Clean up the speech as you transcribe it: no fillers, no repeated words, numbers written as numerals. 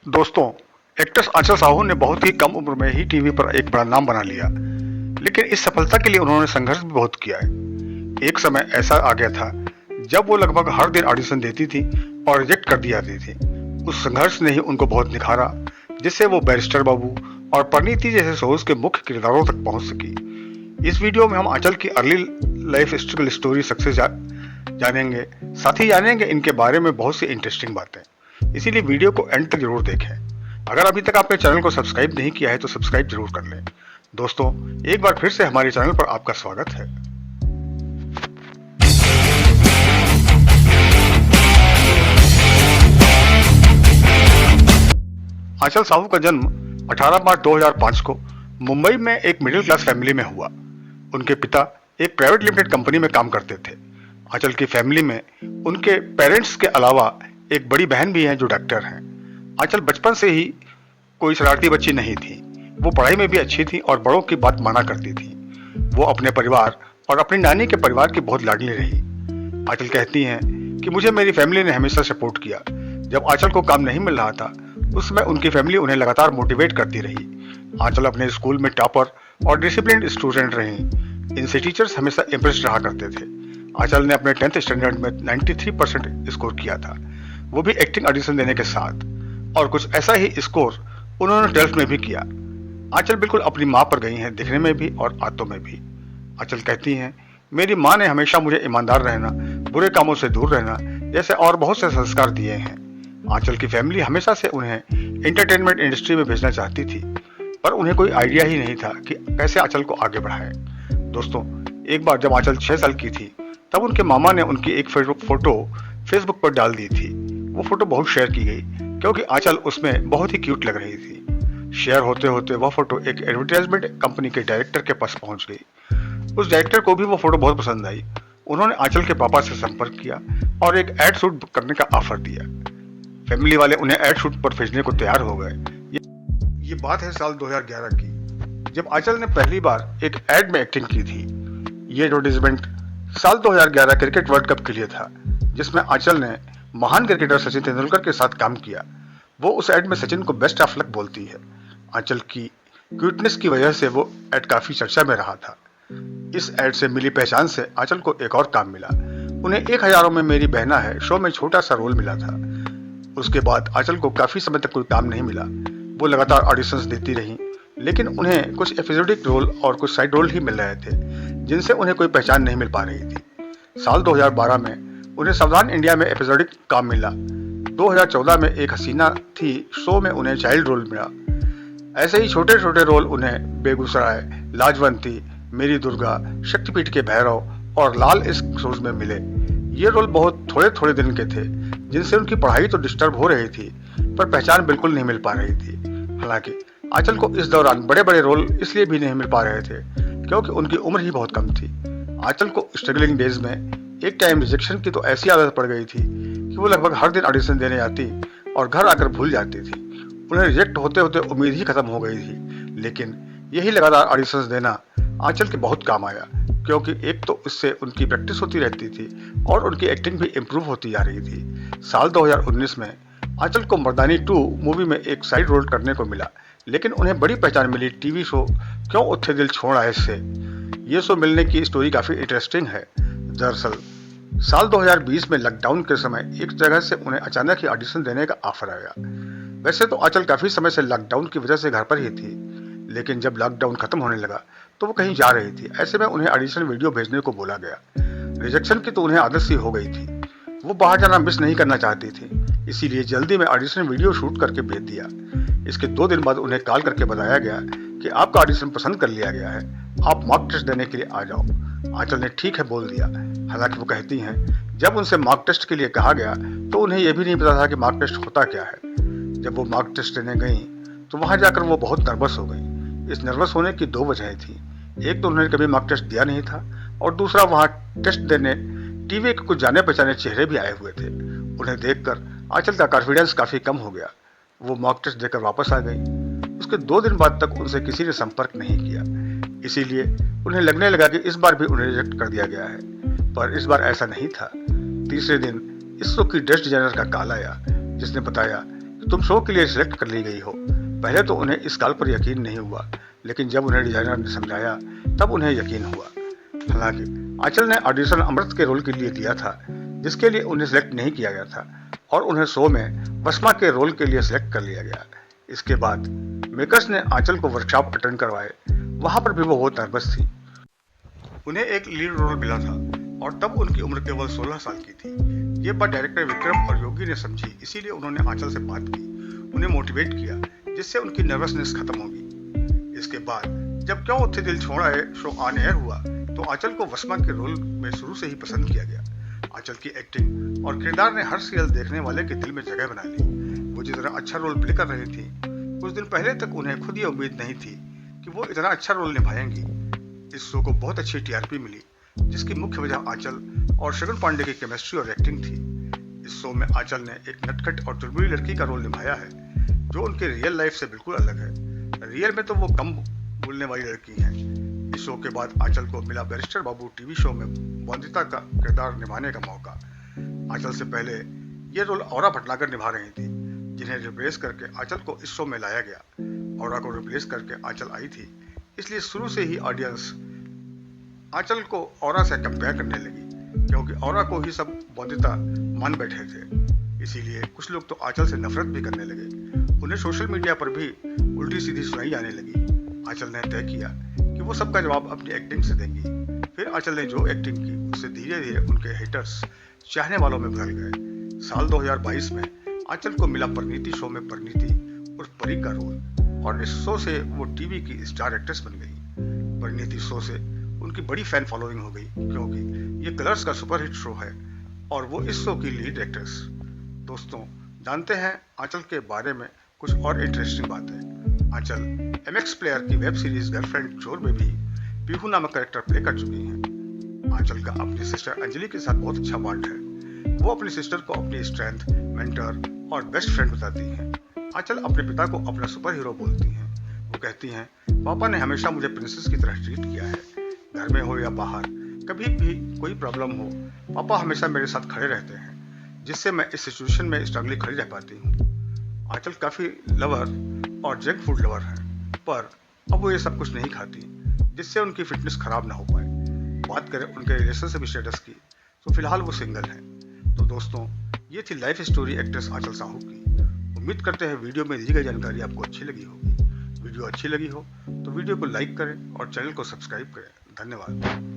दोस्तों, एक्ट्रेस आंचल साहू ने बहुत ही कम उम्र में ही टीवी पर एक बड़ा नाम बना लिया, लेकिन इस सफलता के लिए उन्होंने संघर्ष भी बहुत किया है। एक समय ऐसा आ गया था जब वो लगभग हर दिन ऑडिशन देती थी और रिजेक्ट कर दी जाती थी। उस संघर्ष ने ही उनको बहुत निखारा, जिससे वो बैरिस्टर बाबू और परिणीति जैसे शोज के मुख्य किरदारों तक पहुंच सकी। इस वीडियो में हम आंचल की early life struggle story success जानेंगे, साथ ही जानेंगे इनके बारे में बहुत सी इंटरेस्टिंग बातें। इसीलिए वीडियो को एंड तक जरूर देखें। अगर अभी तक आपने चैनल को सब्सक्राइब नहीं किया है तो सब्सक्राइब जरूर कर लें। दोस्तों, एक बार फिर से हमारे चैनल पर आपका स्वागत है। आंचल साहू का जन्म 18 मार्च 2005 को मुंबई में एक मिडिल क्लास फैमिली में हुआ। उनके पिता एक प्राइवेट लिमिटेड कंपनी में काम करते थे। आंचल की फैमिली में उनके पेरेंट्स के अलावा एक बड़ी बहन भी है जो डॉक्टर हैं। आंचल बचपन से ही कोई शरारती बच्ची नहीं थी। वो पढ़ाई में भी अच्छी थी और बड़ों की बात माना करती थी। वो अपने परिवार और अपनी नानी के परिवार की बहुत लाडली रही। आंचल कहती हैं कि मुझे मेरी फैमिली ने हमेशा सपोर्ट किया। जब आंचल को काम नहीं मिल रहा था उस समय उनकी फैमिली उन्हें लगातार मोटिवेट करती रही। आंचल अपने स्कूल में टॉपर और डिसिप्लिन्ड स्टूडेंट रही। इनसे टीचर्स हमेशा इम्प्रेस रहा करते थे। आंचल ने अपने 10th स्टैंडर्ड में 93% स्कोर किया था, वो भी एक्टिंग ऑडिशन देने के साथ, और कुछ ऐसा ही स्कोर उन्होंने 12th में भी किया। आंचल बिल्कुल अपनी माँ पर गई हैं, दिखने में भी और आदतों में भी। आंचल कहती हैं, मेरी माँ ने हमेशा मुझे ईमानदार रहना, बुरे कामों से दूर रहना जैसे और बहुत से संस्कार दिए हैं। आंचल की फैमिली हमेशा से उन्हें एंटरटेनमेंट इंडस्ट्री में भेजना चाहती थी, पर उन्हें कोई आइडिया ही नहीं था कि कैसे आंचल को आगे बढ़ाएं। दोस्तों, एक बार जब आंचल 6 साल की थी तब उनके मामा ने उनकी एक फोटो फेसबुक पर डाल दी थी। वो फोटो बहुत शेयर की गई क्योंकि आंचल उसमें बहुत ही क्यूट लग रही थी। शेयर होते होते वह फोटो एक एडवर्टाइजमेंट कंपनी के डायरेक्टर के पास पहुंच गई। उस डायरेक्टर को भी वो फोटो बहुत पसंद आई। उन्होंने आंचल के पापा से संपर्क किया और एक एड शूट करने का ऑफर दिया। फैमिली वाले उन्हें एड शूट पर भेजने को तैयार हो गए। ये बात है साल 2011 की, जब आंचल ने पहली बार एक एड में एक्टिंग की थी। ये एडवर्टाइजमेंट साल 2011 क्रिकेट वर्ल्ड कप के लिए था, जिसमें आंचल ने महान क्रिकेटर सचिन तेंदुलकर के साथ काम किया। वो उस एड में सचिन को बेस्ट ऑफ लक बोलती है। आंचल की क्यूटनेस की वजह से वो एड काफी चर्चा में रहा था। इस एड से मिली पहचान से आंचल को एक और काम मिला। उन्हें 1000 में मेरी बहना है शो में छोटा सा रोल मिला था। उसके बाद आंचल को काफी समय तक कोई काम नहीं मिला। वो लगातार ऑडिशंस देती रही, लेकिन उन्हें कुछ एपिसोडिक रोल और कुछ साइड रोल ही मिल रहे थे, जिनसे उन्हें कोई पहचान नहीं मिल पा रही थी। साल 2012 में उन्हें सावधान इंडिया में एपिसोडिक काम मिला। 2014 में एक हसीना थी शो में उन्हें चाइल्ड रोल मिला। ऐसे ही छोटे छोटे रोल उन्हें बेगूसराय, लाजवंती, मेरी दुर्गा, शक्तिपीठ के भैरव और लाल इश्क शोज में मिले। ये रोल बहुत थोड़े थोड़े दिन के थे, जिनसे उनकी पढ़ाई तो डिस्टर्ब हो रही थी, पर पहचान बिल्कुल नहीं मिल पा रही थी। हालांकि आंचल को इस दौरान बड़े बड़े रोल इसलिए भी नहीं मिल पा रहे थे क्योंकि उनकी उम्र ही बहुत कम थी। आंचल को स्ट्रगलिंग डेज में एक टाइम रिजेक्शन की तो ऐसी आदत पड़ गई थी कि वो लगभग हर दिन ऑडिशन देने जाती और घर आकर भूल जाती थी। उन्हें रिजेक्ट होते होते उम्मीद ही खत्म हो गई थी, लेकिन यही लगातार ऑडिशंस देना आंचल के बहुत काम आया, क्योंकि एक तो इससे उनकी प्रैक्टिस होती रहती थी और उनकी एक्टिंग भी इम्प्रूव होती जा रही थी। साल 2019 में आंचल को मर्दानी 2 मूवी में एक साइड रोल करने को मिला, लेकिन उन्हें बड़ी पहचान मिली टीवी शो क्यों उठे दिल छोड़ आए से। ये शो मिलने की स्टोरी काफी इंटरेस्टिंग है। दरअसल साल 2020 में लॉकडाउन के समय एक जगह से उन्हें अचानक ही ऑडिशन देने का ऑफर आया। वैसे तो आंचल काफी समय से लॉकडाउन की वजह से घर पर ही थी, लेकिन जब लॉकडाउन खत्म होने लगा तो वो कहीं जा रही थी। ऐसे में उन्हें ऑडिशन वीडियो भेजने को बोला गया। रिजेक्शन की तो उन्हें आदत सी हो गई थी। वो बाहर जाना मिस नहीं करना चाहती थी, इसीलिए जल्दी में ऑडिशन वीडियो शूट करके भेज दिया। इसके 2 दिन बाद उन्हें कॉल करके बताया गया कि आपका ऑडिशन पसंद कर लिया गया है, आप मॉक टेस्ट देने के लिए आ जाओ। आंचल ने ठीक है बोल दिया। हालांकि वो कहती हैं, जब उनसे मॉक टेस्ट के लिए कहा गया तो उन्हें यह भी नहीं पता था कि मॉक टेस्ट होता क्या है। जब वो मॉक टेस्ट देने गई तो वहां जाकर वो बहुत नर्वस हो गई। इस नर्वस होने की 2 वजहें थी। एक तो उन्होंने कभी मॉक टेस्ट दिया नहीं था, और दूसरा वहां टेस्ट देने टीवी के कुछ जाने पहचाने चेहरे भी आए हुए थे। उन्हें देखकर आंचल का कॉन्फिडेंस काफी कम हो गया। वो मॉक टेस्ट देकर वापस आ गई। उसके 2 दिन बाद तक उनसे किसी ने संपर्क नहीं किया, इसीलिए उन्हें लगने लगा कि इस बार भी उन्हें रिजेक्ट कर दिया गया है, पर इस बार ऐसा नहीं था। तीसरे दिन इस शो की ड्रेस डिजाइनर का कॉल आया, जिसने बताया कि तुम शो के लिए सिलेक्ट कर ली गई हो। पहले तो उन्हें इस बात पर यकीन नहीं हुआ, लेकिन जब उन्हें डिजाइनर ने समझाया तब उन्हें यकीन हुआ। हालांकि आंचल ने ऑडिशन अमृत के रोल के लिए दिया था, जिसके लिए उन्हें सिलेक्ट नहीं किया गया था, और उन्हें शो में बसमा के रोल के लिए सिलेक्ट कर लिया गया। इसके बाद मेकर्स ने आंचल को वर्कशॉप अटेंड करवाए। वहां पर भी वो बहुत नर्वस थी। उन्हें एक लीड रोल मिला था और तब उनकी उम्र केवल 16 साल की थी। ये बात डायरेक्टर विक्रम और योगी ने समझी, इसीलिए उन्होंने आंचल से बात की, उन्हें मोटिवेट किया, जिससे उनकी नर्वसनेस खत्म होगी। इसके बाद जब क्यों उत्थे दिल छोड़ आए शो ऑन एयर हुआ, तो आंचल को बसमा के रोल में शुरू से ही पसंद किया गया। आंचल की एक्टिंग और किरदार ने हर सीरियल देखने वाले के दिल में जगह बना ली। वो जितना अच्छा रोल प्ले कर रही थी, कुछ दिन पहले तक उन्हें खुद ये उम्मीद नहीं थी कि वो इतना अच्छा रोल निभाएंगी। इस शो को बहुत अच्छी टीआरपी मिली, जिसकी मुख्य वजह आंचल और शगुन पांडे की केमिस्ट्री और एक्टिंग थी। इस शो में आंचल ने एक नटखट और चुलबुली लड़की का रोल निभाया है, जो उनके रियल लाइफ से बिल्कुल अलग है। रियल में तो वो कम बोलने वाली लड़की हैं। इस शो के बाद आंचल को मिला बैरिस्टर बाबू टीवी शो में वंदिता का किरदार निभाने का मौका। आंचल से पहले ये रोल औरा भटनागर निभा रही थी, जिन्हें रिप्लेस करके आंचल को इस शो में लाया गया। औरा को रिप्लेस करके आंचल आई थी, इसलिए शुरू से ही ऑडियंस आंचल को औरा से कंपेयर करने लगी, क्योंकि औरा को ही सब वंदिता मान बैठे थे। इसीलिए कुछ लोग तो आंचल से नफरत भी करने लगे। उन्हें सोशल मीडिया पर भी उल्टी सीधी सुनाई आने लगी। आंचल ने तय किया कि वो सबका जवाब अपनी एक्टिंग से देंगी। फिर आंचल ने जो एक्टिंग की, उससे धीरे धीरे उनके हेटर्स चाहने वालों में बदल गए। साल 2022 में आंचल को मिला परिणीति शो में परिणीति उर्फ परी का रोल, और इस शो से वो टीवी की स्टार एक्ट्रेस बन गई। परिणीति शो से उनकी बड़ी फैन फॉलोइंग हो गई, क्योंकि ये कलर्स का सुपरहिट शो है और वो इस शो की लीड एक्ट्रेस। दोस्तों, जानते हैं आंचल के बारे में कुछ और इंटरेस्टिंग बातें। आंचल एमएक्स प्लेयर की वेब सीरीज गर्लफ्रेंड चोर में भी पीहू नामक कैरेक्टर प्ले कर चुकी हैं। आंचल का अपनी सिस्टर अंजलि के साथ बहुत अच्छा बॉन्ड है। वो अपनी सिस्टर को अपनी स्ट्रेंथ, मेंटर और बेस्ट फ्रेंड बताती हैं। आंचल अपने पिता को अपना सुपर हीरो बोलती हैं। वो कहती हैं, पापा ने हमेशा मुझे प्रिंसेस की तरह ट्रीट किया है। घर में हो या बाहर, कभी भी कोई प्रॉब्लम हो, पापा हमेशा मेरे साथ खड़े रहते हैं, जिससे मैं इस सिचुएशन में स्ट्रगल खड़ी रह पाती हूँ। आंचल काफ़ी लवर और जंक फूड लवर है, पर अब वो ये सब कुछ नहीं खाती, जिससे उनकी फिटनेस खराब ना हो पाए। बात करें उनके रिलेशनशिप स्टेटस की, तो फिलहाल वो सिंगल हैं। तो दोस्तों, ये थी लाइफ स्टोरी एक्ट्रेस आंचल साहू की। उम्मीद करते हैं वीडियो में दी गई जानकारी आपको अच्छी लगी होगी। वीडियो अच्छी लगी हो तो वीडियो को लाइक करें और चैनल को सब्सक्राइब करें। धन्यवाद।